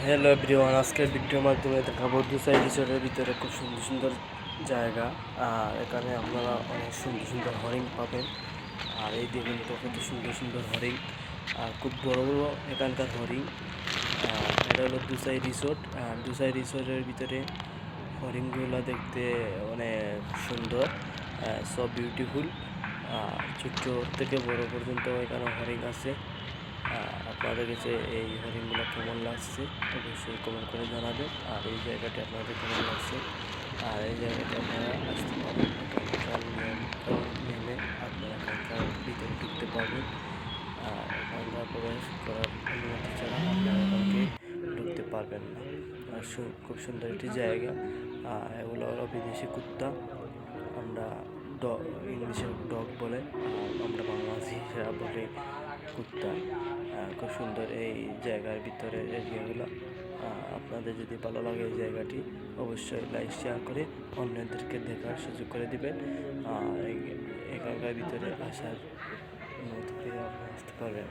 Hello everyone, আজকের ভিডিওর মাধ্যমে দেখাবো দুসাইড রিসোর্টের ভিতরে খুব সুন্দর সুন্দর জায়গা। আর এখানে আপনারা অনেক সুন্দর সুন্দর হরিণ পাবেন। আর এই দেখুন তো কত সুন্দর সুন্দর হরিণ, আর খুব বড় বড় এখানকার হরিণ। এটা হলো দুসাইড রিসোর্ট। আর দুসাইড রিসোর্টের ভিতরে হরিণগুলো দেখতে অনেক সুন্দর, সব বিউটিফুল। ছোট্ট থেকে বড় পর্যন্ত এখানে হরিণ আছে। আপনাদের কাছে এই হরিণগুলো কেমন লাগছে অবশ্যই কমেন্ট করে জানাবেন। আর এই জায়গাটি আপনাদের কেমন লাগছে, আর এই জায়গাটি আপনারা আসতে পারেন। এখানকার নিয়ম কানুন মেনে আপনারা এখানকার ভিতরে ঢুকতে পারবেন। আর এখানকার প্রবেশ করার অনুমতি ছাড়া আপনারা এখানকে ঢুকতে পারবেন না। আর খুব সুন্দর একটি জায়গা। এগুলো হলো বিদেশি কুত্তা, আমরা ইংলিশে ডগ বলে, আমরা বাংলাদেশিরা বলে কুত্তা। খুব সুন্দর এই জায়গার ভিতরে এরিয়াগুলো। আপনাদের যদি ভালো লাগে এই জায়গাটি, অবশ্যই লাইক শেয়ার করে অন্যদেরকে দেখার সুযোগ করে দিবেন। এখানকার ভিতরে আসার অনুমতি পেয়ে আপনি আসতে পারবেন।